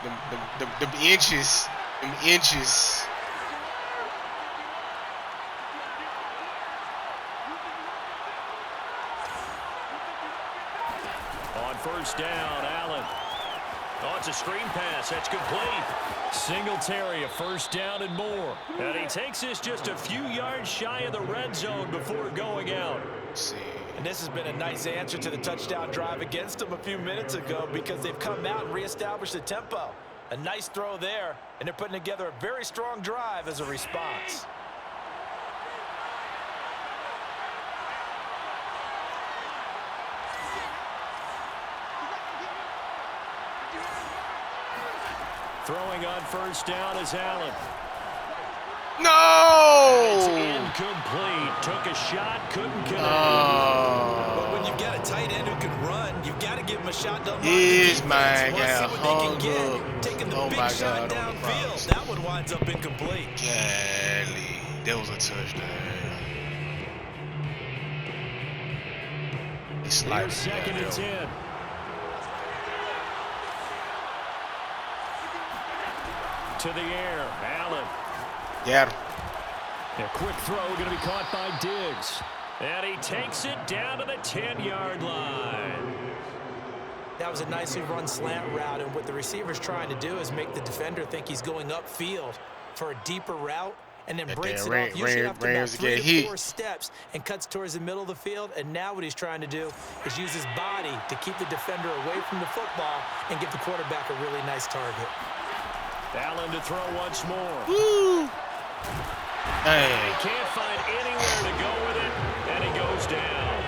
Them inches. Them inches. On first down, Allen. Oh, it's a screen pass. That's complete. Singletary, a first down and more. And he takes this just a few yards shy of the red zone before going out. See. And this has been a nice answer to the touchdown drive against them a few minutes ago because they've come out and reestablished the tempo. A nice throw there, and they're putting together a very strong drive as a response. Throwing on first down is Allen. No! It's incomplete. Took a shot, couldn't connect. But when you've got a tight end who can run, you've got to give him a shot. This man got hung up. Taking the Oh big my shot God, on the downfield. cross. That one winds up incomplete. Golly, that was a touchdown. He Here's slided. second and 10. To the air, Allen. Yeah. A quick throw going to be caught by Diggs. And he takes it down to the 10-yard line. That was a nicely run slant route, and what the receiver's trying to do is make the defender think he's going upfield for a deeper route, and then breaks it off usually after about 3 to 4 steps and cuts towards the middle of the field. And now what he's trying to do is use his body to keep the defender away from the football and give the quarterback a really nice target. Allen to throw once more. Woo! Hey. He can't find anywhere to go with it, and he goes down.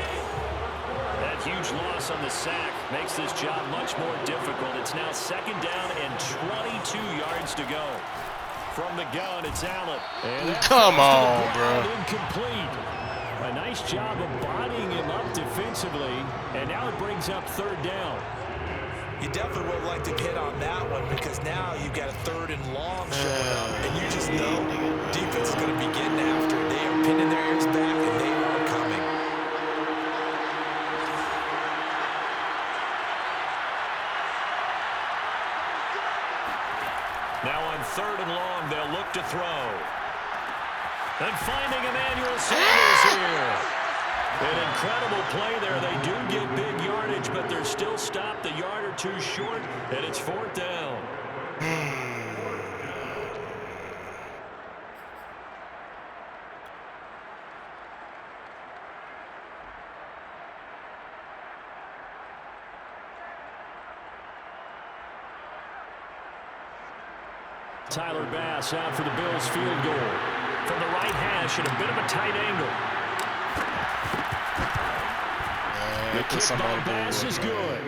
That huge loss on the sack makes this job much more difficult. It's now second down and 22 yards to go. From the gun, it's Allen. And come on, bro. Incomplete. A nice job of bodying him up defensively, and now it brings up third down. You definitely would like to hit on that one because now you've got a third and long showing up, and you just know defense is going to be getting after it. They are pinning their ears back, and they are coming. Now on third and long, they'll look to throw. And finding Emmanuel Sanders here. An incredible play there. They do get big yardage, but they're still stopped a yard or two short, and it's fourth down. Tyler Bass out for the Bills field goal. From the right hash at a bit of a tight angle. The kick by Bass is good.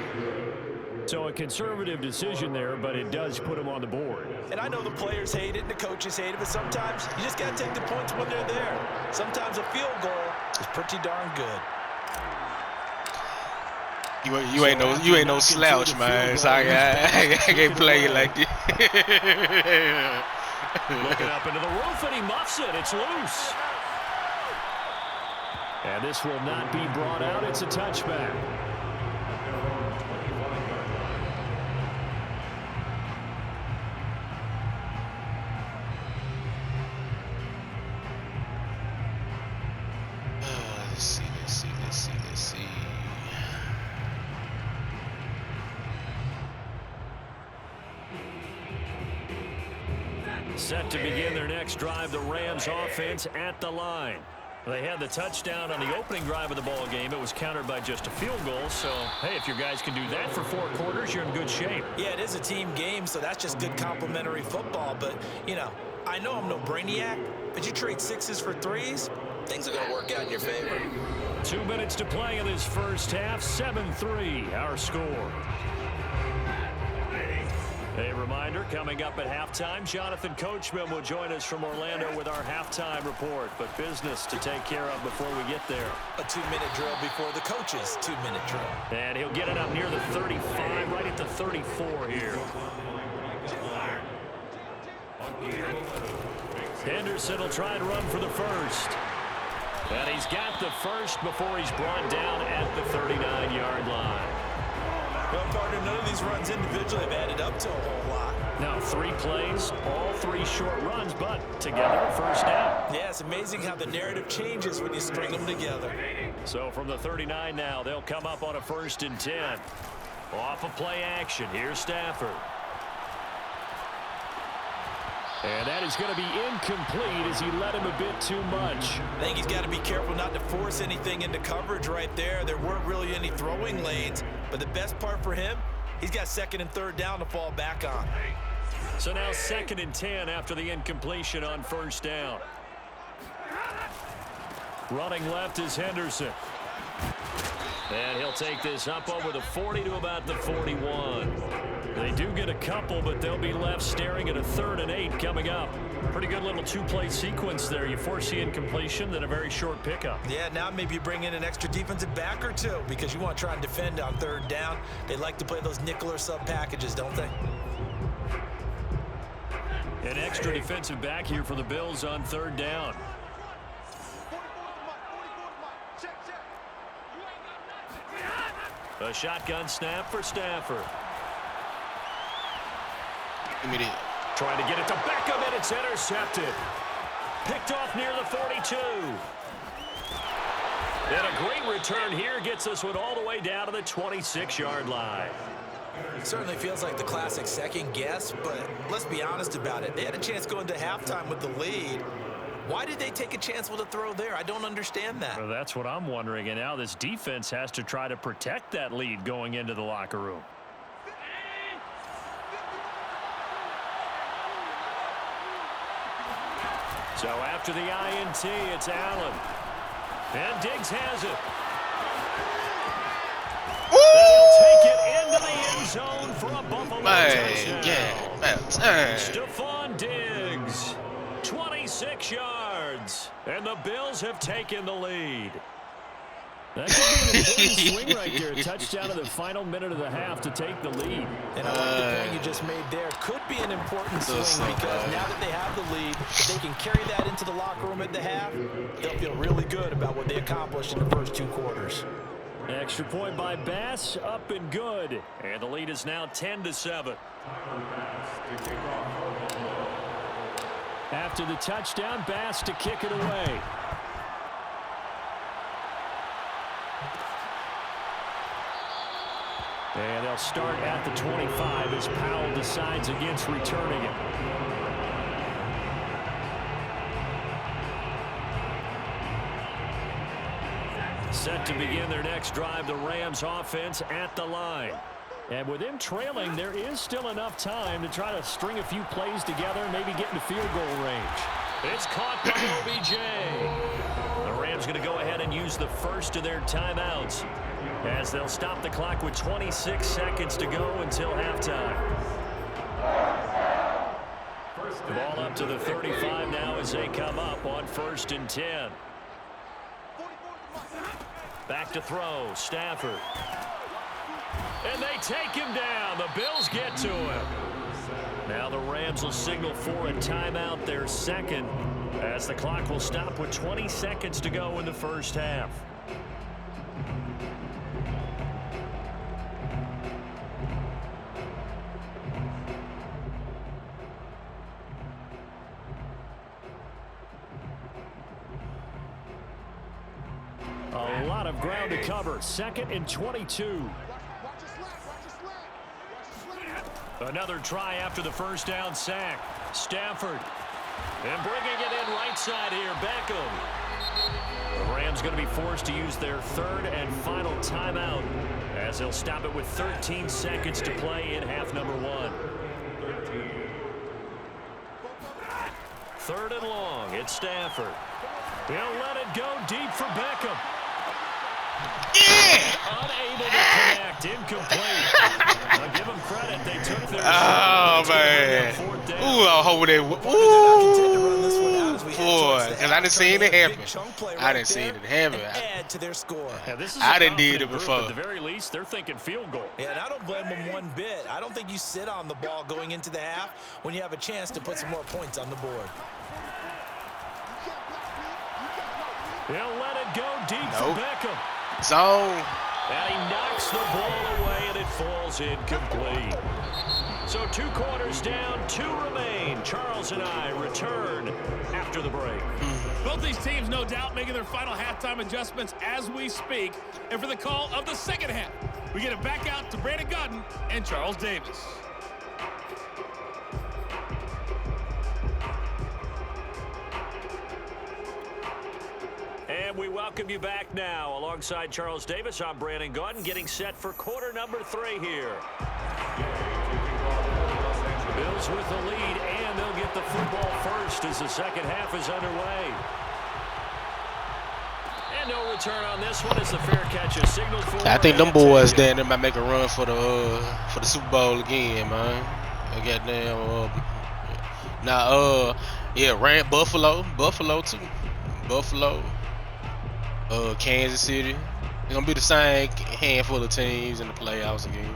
So a conservative decision there, but it does put him on the board. And I know the players hate it and the coaches hate it, but sometimes you just got to take the points when they're there. Sometimes a field goal is pretty darn good. You ain't no slouch, man. So I can't play it like this. Looking up into the roof, and he muffs it. It's loose. And this will not be brought out. It's a touchback. Let's see. Set to begin their next drive, the Rams offense at the line. They had the touchdown on the opening drive of the ball game. It was countered by just a field goal. So, hey, if your guys can do that for 4 quarters, you're in good shape. Yeah, it is a team game, so that's just good complimentary football. But, you know, I know I'm no brainiac, but you trade 6s for 3s, things are going to work out in your favor. 2 minutes to play in this first half. 7-3, our score. A reminder, coming up at halftime, Jonathan Coachman will join us from Orlando with our halftime report. But business to take care of before we get there. A 2-minute drill before the coach's 2-minute drill. And he'll get it up near the 35, right at the 34 here. Henderson will try and run for the first. And he's got the first before he's brought down at the 39-yard line. Well, partner, none of these runs individually have added up to a whole lot. Now 3 plays, all 3 short runs, but together a first down. Yeah, it's amazing how the narrative changes when you string them together. So from the 39 now, they'll come up on a 1st and 10. Off of play action, here's Stafford. And that is going to be incomplete as he led him a bit too much. I think he's got to be careful not to force anything into coverage right there. There weren't really any throwing lanes, but the best part for him, he's got 2nd and 3rd down to fall back on. So now 2nd and 10 after the incompletion on 1st down. Running left is Henderson. And he'll take this up over the 40 to about the 41. They do get a couple, but they'll be left staring at a 3rd and 8 coming up. Pretty good little 2-play sequence there. You force the incompletion, then a very short pickup. Yeah, now maybe you bring in an extra defensive back or 2 because you want to try and defend on 3rd down. They like to play those nickel or sub packages, don't they? An extra defensive back here for the Bills on 3rd down. A shotgun snap for Stafford. Trying to get it to Beckham, and it's intercepted. Picked off near the 42. And a great return here gets us one all the way down to the 26-yard line. It certainly feels like the classic second guess, but let's be honest about it. They had a chance going to halftime with the lead. Why did they take a chance with a throw there? I don't understand that. Well, that's what I'm wondering, and now this defense has to try to protect that lead going into the locker room. So after the INT, it's Allen. And Diggs has it. And he'll take it into the end zone for a Buffalo touchdown. Stephon Diggs, 26 yards. And the Bills have taken the lead. That could be an important swing right there. A touchdown in the final minute of the half to take the lead. And I like the point you just made there. Could be an important swing because now that they have the lead, if they can carry that into the locker room at the half, they'll feel really good about what they accomplished in the first 2 quarters. Extra point by Bass, up and good. And the lead is now 10-7. After the touchdown, Bass to kick it away. And they'll start at the 25 as Powell decides against returning it. Set to begin their next drive, the Rams offense at the line. And with them trailing, there is still enough time to try to string a few plays together and maybe get into field goal range. It's caught by OBJ. The Rams going to go ahead and use the first of their timeouts as they'll stop the clock with 26 seconds to go until halftime. The ball up to the 35 now as they come up on 1st and 10. Back to throw, Stafford. And they take him down. The Bills get to him. Now the Rams will signal for a timeout, their second, as the clock will stop with 20 seconds to go in the first half. A lot of ground to cover. 2nd and 22. Another try after the first down sack. Stafford. And bringing it in right side here, Beckham. The Rams going to be forced to use their 3rd and final timeout as they'll stop it with 13 seconds to play in half number 1. 3rd and long. It's Stafford. He'll let it go deep for Beckham. Unable to connect. Incomplete. I'll give them credit. They took their man. Ooh, I hope they. Ooh. Boy, because I didn't see it happen. I didn't see it happen. Add to their score. I didn't need it before. At the very least, they're thinking field goal. Yeah, and I don't blame them one bit. I don't think you sit on the ball going into the half when you have a chance to put some more points on the board. He'll let it go deep for Beckham. Zone. And he knocks the ball away, and it falls incomplete. So So 2 quarters down, 2 remain. Charles and I return after the break. Both these teams, no doubt, making their final halftime adjustments as we speak. And for the call of the second half, we get it back out to Brandon Gaudin and Charles Davis. And we welcome you back now. Alongside Charles Davis, I'm Brandon Gaudin, getting set for quarter number 3 here. Bills with the lead, and they'll get the football first as the second half is underway. And no return on this one as the fair catch is signaled for. I think them boys down there might make a run for the Super Bowl again, man. Goddamn. Yeah, Buffalo too. Buffalo. Kansas City. It's gonna be the same handful of teams in the playoffs again.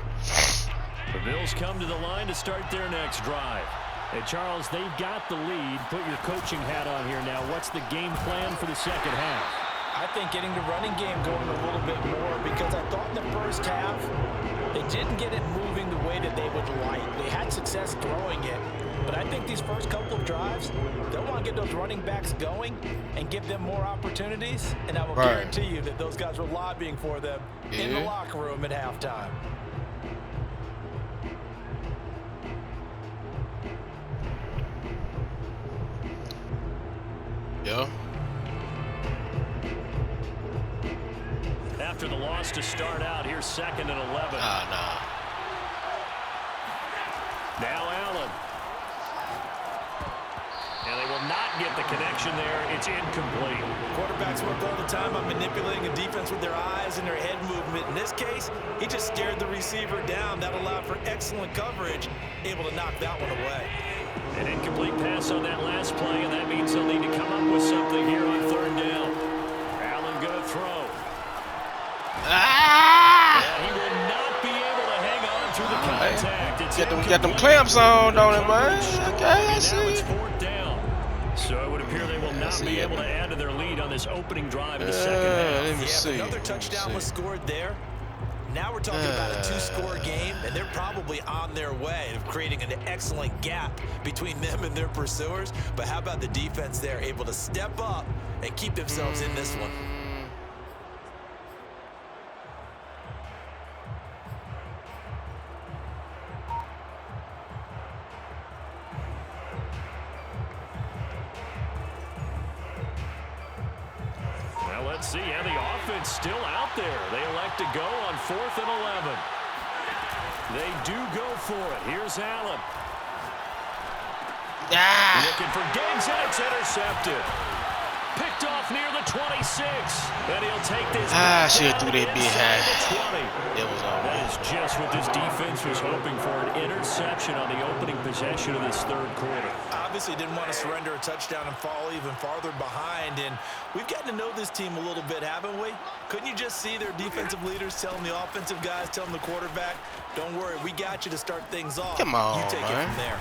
The Bills come to the line to start their next drive. Hey, Charles, they've got the lead. Put your coaching hat on here now. What's the game plan for the second half? I think getting the running game going a little bit more, because I thought in the first half they didn't get it moving the way that they would like. They had success throwing it, but I think these first couple of drives, they'll want to get those running backs going and give them more opportunities, and I will guarantee you that those guys were lobbying for them in the locker room at halftime. Yeah. After the loss to start out, here's 2nd and 11. Nah. Now Allen. And they will not get the connection there. It's incomplete. Quarterbacks work all the time on manipulating a defense with their eyes and their head movement. In this case, he just stared the receiver down. That allowed for excellent coverage, able to knock that one away. An incomplete pass on that last play, and that means they'll need to come up with something here on 3rd down. Allen going to throw. Ah! And he will not be able to hang on through the contact. It's get them clamps on, don't it, man? Okay, I see. Now it's 4th down. So it would appear they will not be able to add to their lead on this opening drive in the second half. Let me see. Another touchdown was scored there. Now we're talking about a 2-score game, and they're probably on their way of creating an excellent gap between them and their pursuers. But how about the defense there, able to step up and keep themselves in this one? Let's see, and the offense still out there. They elect to go on 4th and 11. They do go for it. Here's Allen. Looking for Diggs, and it's intercepted. Picked off near the 26. And he'll take this. Shit through that big high. It was all that is just what this defense was hoping for, an interception on the opening possession of this 3rd quarter. Obviously didn't want to surrender a touchdown and fall even farther behind, and we've gotten to know this team a little bit, haven't we? Couldn't you just see their defensive leaders telling the offensive guys, telling the quarterback, don't worry, we got you to start things off. Come on, you take it from there.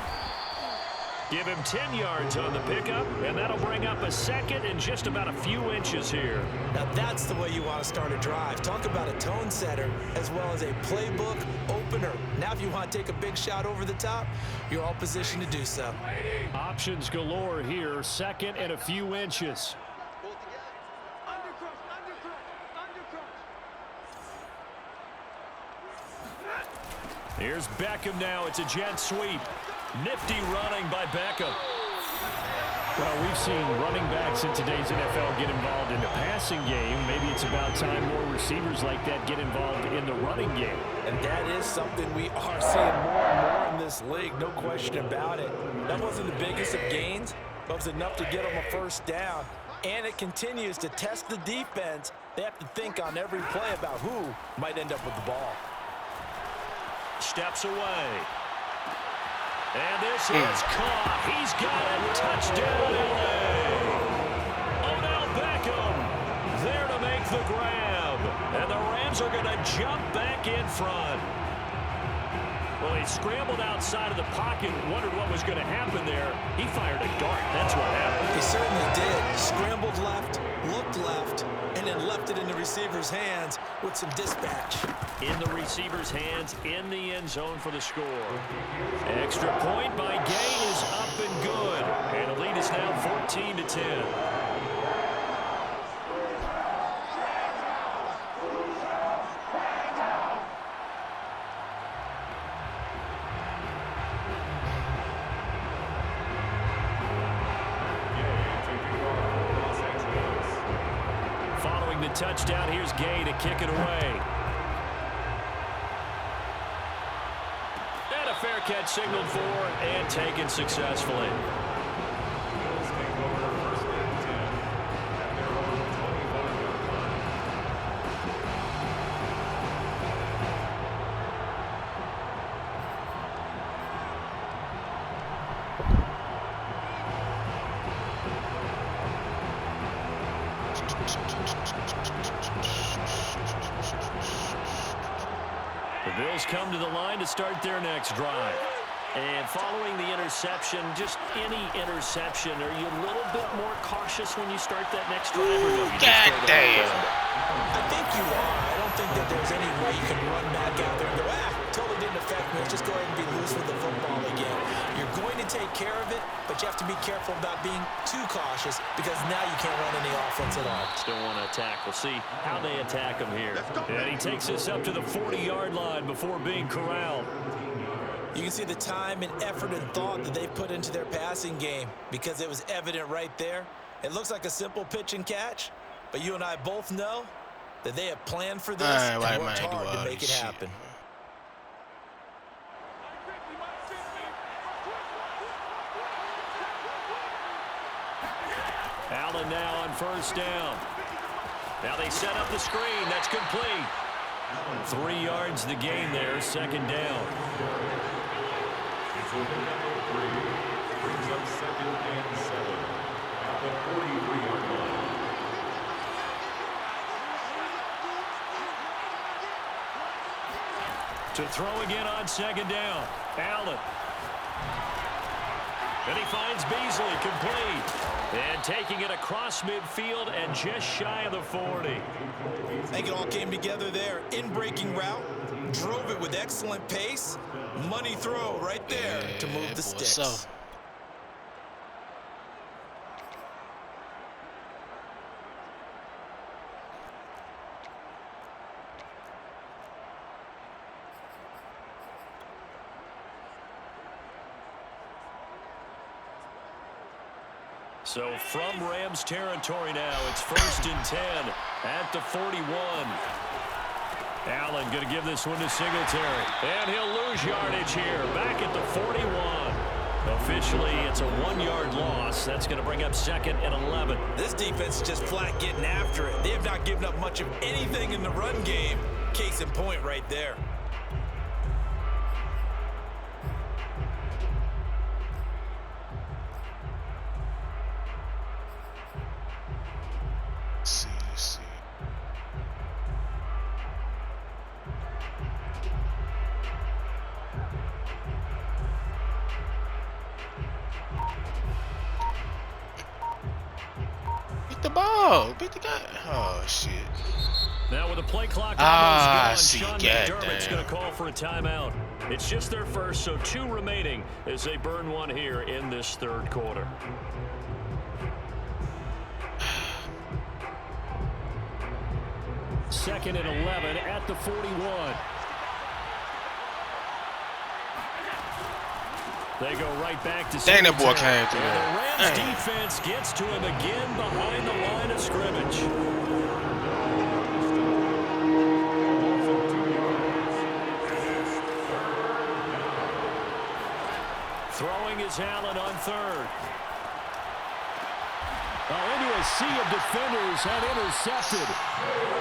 Give him 10 yards on the pickup, and that'll bring up a 2nd and just about a few inches here. Now that's the way you want to start a drive. Talk about a tone setter as well as a playbook opener. Now if you want to take a big shot over the top, you're all positioned to do so. Options galore here, 2nd and a few inches. Here's Beckham now. It's a jet sweep. Nifty running by Beckham. Well, we've seen running backs in today's NFL get involved in the passing game. Maybe it's about time more receivers like that get involved in the running game. And that is something we are seeing more and more in this league, no question about it. That wasn't the biggest of gains, but it was enough to get them a 1st down. And it continues to test the defense. They have to think on every play about who might end up with the ball. Steps away. And this is caught. He's got it. Touchdown, LA. Odell Beckham there to make the grab. And the Rams are going to jump back in front. Well, he scrambled outside of the pocket, wondered what was going to happen there. He fired a dart. That's what happened. He certainly did. Scrambled left, looked left, and then left it in the receiver's hands with some dispatch. In the receiver's hands, in the end zone for the score. extra point by Gay is up and good. And the lead is now 14-10. Following the touchdown, here's Gay to kick it away. And a fair catch signaled for and taken successfully. The Bills come to the line to start their next drive. And following the interception, just any interception, are you a little bit more cautious when you start that next drive? Or no, God damn. I think you are. I don't think that there's any way you can run back out there and go, totally didn't affect me. Let's just go ahead and be loose with the football again. You're going to take care of it, but you have to be careful about being too cautious because now you can't run any offense at all. Still want to attack. We'll see how they attack him here. And he takes us up to the 40-yard line before being corralled. You can see the time and effort and thought that they've put into their passing game because it was evident right there. It looks like a simple pitch and catch, but you and I both know that they have planned for this and worked hard to make it happen. Allen now on first down. Now they set up the screen. That's complete. 3 yards the gain there, second down. Brings up 2nd and 7 at the 43-yard line. To throw again on second down. Allen. And he finds Beasley complete. And taking it across midfield and just shy of the 40. I think it all came together there. In-breaking route. Drove it with excellent pace. Money throw right there to move the sticks. So from Rams territory now, it's 1st and 10 at the 41. Allen going to give this one to Singletary. And he'll lose yardage here. Back at the 41. Officially, it's a 1-yard loss. That's going to bring up 2nd and 11. This defense is just flat getting after it. They have not given up much of anything in the run game. Case in point right there. The ball. Beat the guy. Oh, shit. Now with the play clock almost gone, Sean McDermott's going to call for a timeout. It's just their first, so 2 remaining as they burn one here in this 3rd quarter. Second and 11 at the 41. They go right back to dang, that boy came through there. The Rams dang. defense gets to him again behind the line of scrimmage. Throwing is Allen on 3rd. Into a sea of defenders and intercepted.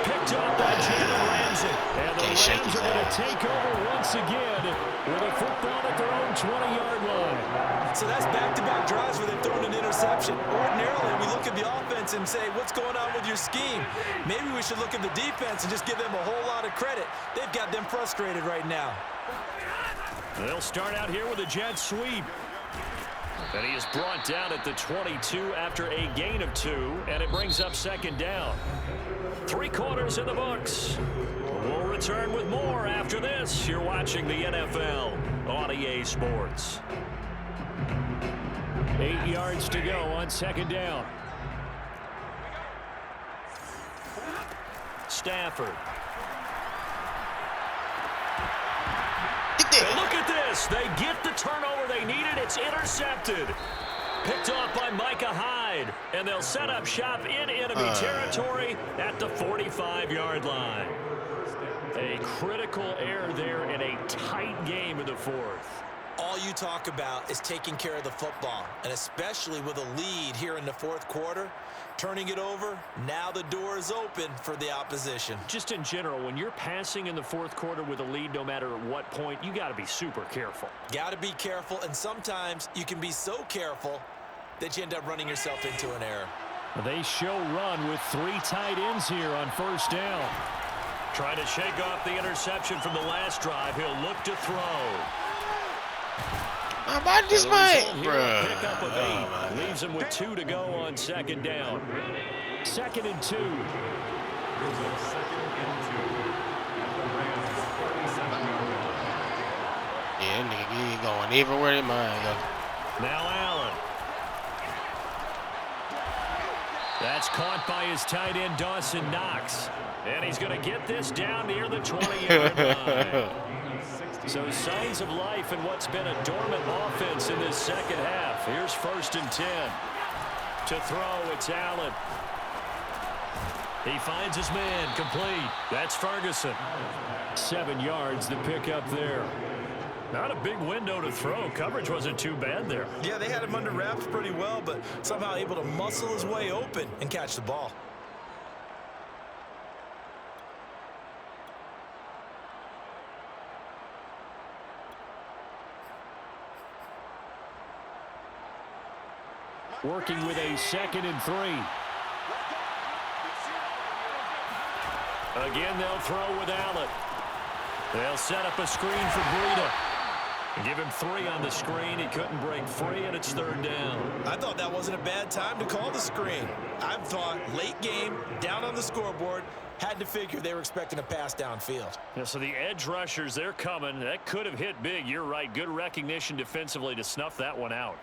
Picked up by Jalen Ramsey. And the Rams are going to take over once again with a football at their own 20-yard line. So that's back-to-back drives where they've thrown an interception. Ordinarily, we look at the offense and say, what's going on with your scheme? Maybe we should look at the defense and just give them a whole lot of credit. They've got them frustrated right now. They'll start out here with a jet sweep. And he is brought down at the 22 after a gain of 2, and it brings up 2nd down. 3 quarters in the books. We'll return with more after this. You're watching the NFL on EA Sports. 8 yards to go on second down. Stafford. And look at this. They get the turnover they needed. It's intercepted. Picked off by Micah Hyde. And they'll set up shop in enemy territory at the 45-yard line. A critical error there in a tight game in the fourth. All you talk about is taking care of the football, and especially with a lead here in the fourth quarter, turning it over, now the door is open for the opposition. Just in general, when you're passing in the fourth quarter with a lead, no matter at what point, you got to be super careful. Got to be careful, and sometimes you can be so careful that you end up running yourself into an error. They show run with 3 tight ends here on first down. Trying to shake off the interception from the last drive. He'll look to throw. How about this man, bro? Pickup of 8. Leaves him with 2 to go on second down. 2nd and 2. Yeah, nigga, he ain't going everywhere in mine, though. Now Allen. That's caught by his tight end, Dawson Knox. And he's going to get this down near the 20-yard line. So signs of life in what's been a dormant offense in this second half. Here's 1st and 10. To throw, it's Allen. He finds his man, complete. That's Ferguson. 7 yards, the pickup there. Not a big window to throw. Coverage wasn't too bad there. Yeah, they had him under wraps pretty well, but somehow able to muscle his way open and catch the ball. Working with a 2nd and 3. Again, they'll throw with Allen. They'll set up a screen for Breida. Give him 3 on the screen. He couldn't break free, and it's 3rd down. I thought that wasn't a bad time to call the screen. I thought late game, down on the scoreboard, had to figure they were expecting a pass downfield. Yeah, so the edge rushers, they're coming. That could have hit big. You're right. Good recognition defensively to snuff that one out.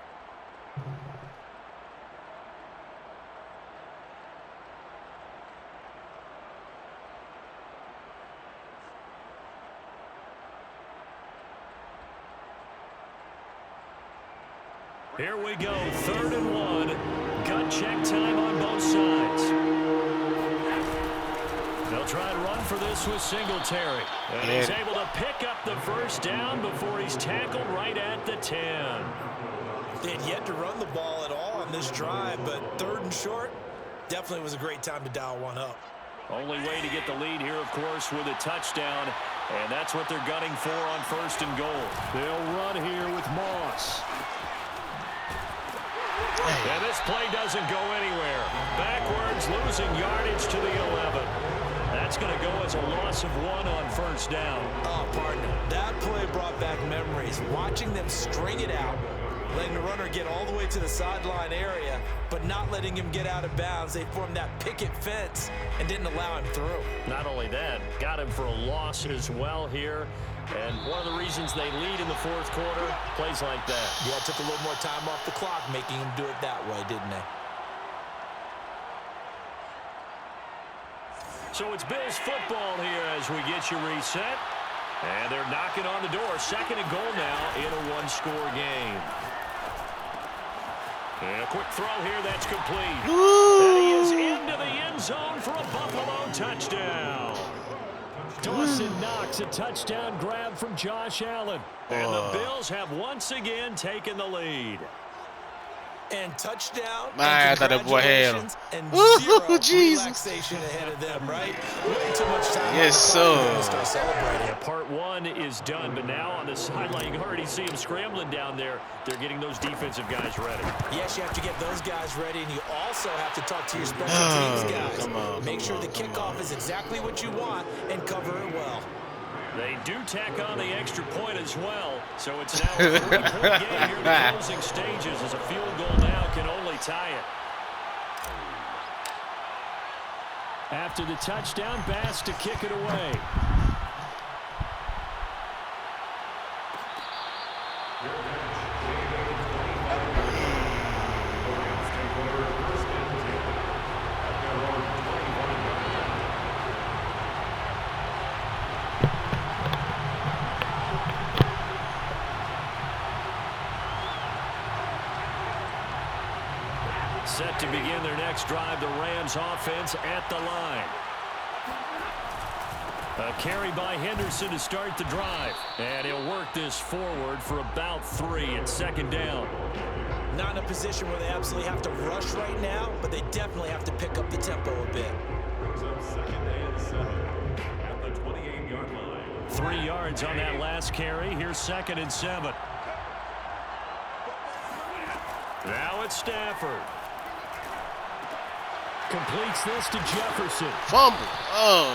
Here we go, 3rd and 1. Gut check time on both sides. They'll try and run for this with Singletary. And he's able to pick up the first down before he's tackled right at the 10. They had yet to run the ball at all on this drive, but 3rd and short definitely was a great time to dial one up. Only way to get the lead here, of course, with a touchdown. And that's what they're gunning for on 1st and goal. They'll run here with Moss. And this play doesn't go anywhere. Backwards, losing yardage to the 11. That's going to go as a loss of 1 on 1st down. Oh, partner, that play brought back memories. Watching them string it out, letting the runner get all the way to the sideline area, but not letting him get out of bounds. They formed that picket fence and didn't allow him through. Not only that, got him for a loss as well here. And one of the reasons they lead in the fourth quarter, plays like that. Yeah, it took a little more time off the clock, making him do it that way, didn't they? So it's Bills football here as we get you reset. And they're knocking on the door. 2nd and goal now in a 1-score game. And a quick throw here, that's complete. And he is into the end zone for a Buffalo touchdown. Dawson Knox, a touchdown grab from Josh Allen. And the Bills have once again taken the lead. And touchdown, I thought that boy had him. And Ooh, zero relaxation ahead of them, right? Way too much time. Yes, sir. Start celebrating. Yeah, part 1 is done, but now on the sideline, you can already see him scrambling down there. They're getting those defensive guys ready. Yes, you have to get those guys ready, and you also have to talk to your special teams guys. Make sure the kickoff is exactly what you want and cover it well. They do tack on the extra point as well, so it's now a 3-point game here in the closing stages as a field goal now can only tie it. After the touchdown, Bass to kick it away. Set to begin their next drive, the Rams offense at the line. A carry by Henderson to start the drive. And he'll work this forward for about 3 and 2nd down. Not in a position where they absolutely have to rush right now, but they definitely have to pick up the tempo a bit. Brings up 2nd and 7 at the 28-yard line. 3 yards on that last carry. Here's 2nd and 7. Now it's Stafford. Completes this to Jefferson. Fumble. Oh.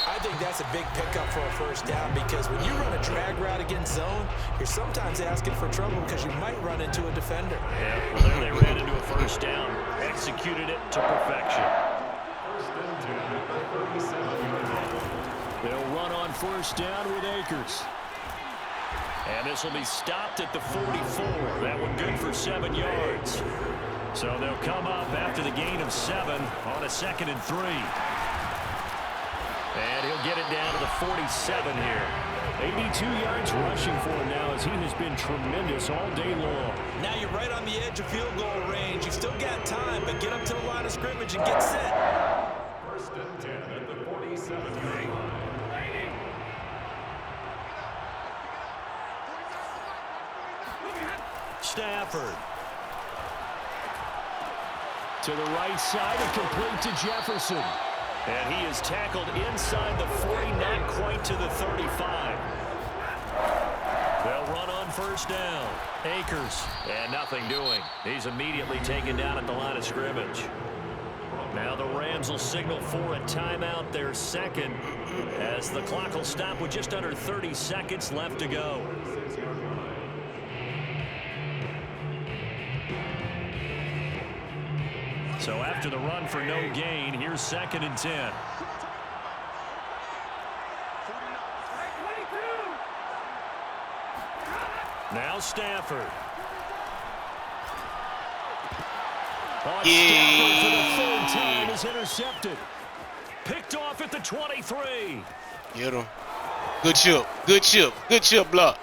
I think that's a big pickup for a 1st down because when you run a drag route against zone, you're sometimes asking for trouble because you might run into a defender. Yeah, well, there they ran into a 1st down. Executed it to perfection. 1st and 10 at the 37-yard line. They'll run on 1st down with Akers. And this will be stopped at the 44. That one good for 7 yards. So they'll come up after the gain of 7 on a 2nd and 3. And he'll get it down to the 47 here. 82 yards rushing for him now as he has been tremendous all day long. Now you're right on the edge of field goal range. You've still got time, but get up to the line of scrimmage and get set. 1st and 10 at the 47-yard line. Stafford. To the right side and complete to Jefferson. And he is tackled inside the 40, not quite to the 35. They'll run on 1st down. Akers, and nothing doing. He's immediately taken down at the line of scrimmage. Now the Rams will signal for a timeout, their 2nd, as the clock will stop with just under 30 seconds left to go. So after the run for no gain, here's 2nd and 10. Now Stafford. Stafford for the 3rd time is intercepted. Picked off at the 23. Get him. Good chip. Good chip. Good chip block.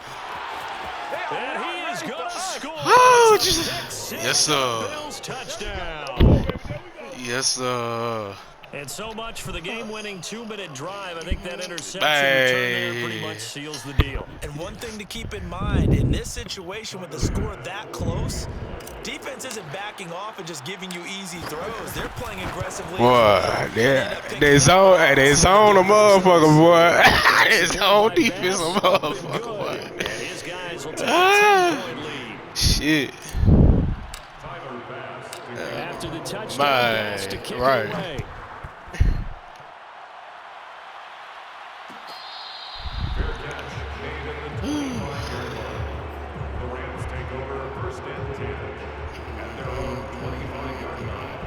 And he is going to score. Oh, Jesus. Yes, sir. Bills touchdown. Yes, sir. And so much for the game-winning 2-minute drive. I think that interception return there pretty much seals the deal. And one thing to keep in mind, in this situation with the score that close, defense isn't backing off and just giving you easy throws. They're playing aggressively. Boy, they zone a motherfucker, boy. They zone defense a motherfucker, boy. And his guys will take a 10-point lead. Shit. After the touchdown pass to kick it away. Fair catch made at the 25-yard line. The Rams take over 1st and 10 at their own 25-yard line.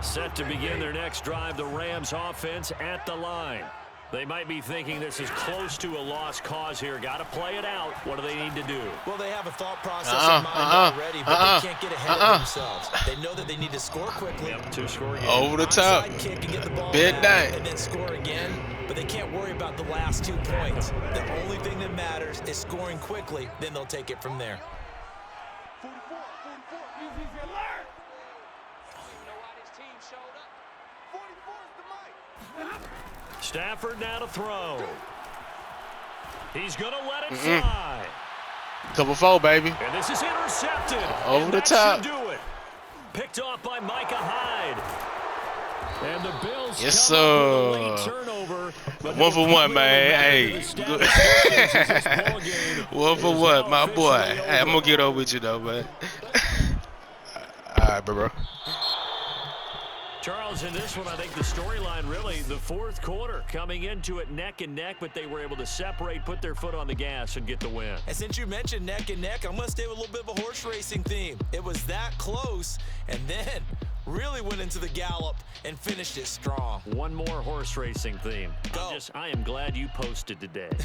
Set to begin their next drive, the Rams offense at the line. They might be thinking this is close to a lost cause here. Got to play it out. What do they need to do? Well, they have a thought process in mind already, but they can't get ahead of themselves. They know that they need to score quickly. Yep, to score again. Over the top. Kick and get the ball Big back, night. and then score again. But they can't worry about the last 2 points. The only thing that matters is scoring quickly. Then they'll take it from there. 44, easy alert! I don't even know why this team showed up. 44 is the mic. Stafford now to throw. He's going to let it fly. Couple 4, baby. And this is intercepted. Over the top. Should do it. Picked off by Micah Hyde. And the Bills Yes, come up with a sir. late turnover. But 1 for 1, man. Hey. 1 for 1, my boy. Hey, I'm going to get over with you, though, man. All right, bro. Charles, in this one, I think the storyline really, the 4th quarter, coming into it neck and neck, but they were able to separate, put their foot on the gas, and get the win. And since you mentioned neck and neck, I'm going to stay with a little bit of a horse racing theme. It was that close, and then really went into the gallop and finished it strong. One more horse racing theme. Go. I am glad you posted today.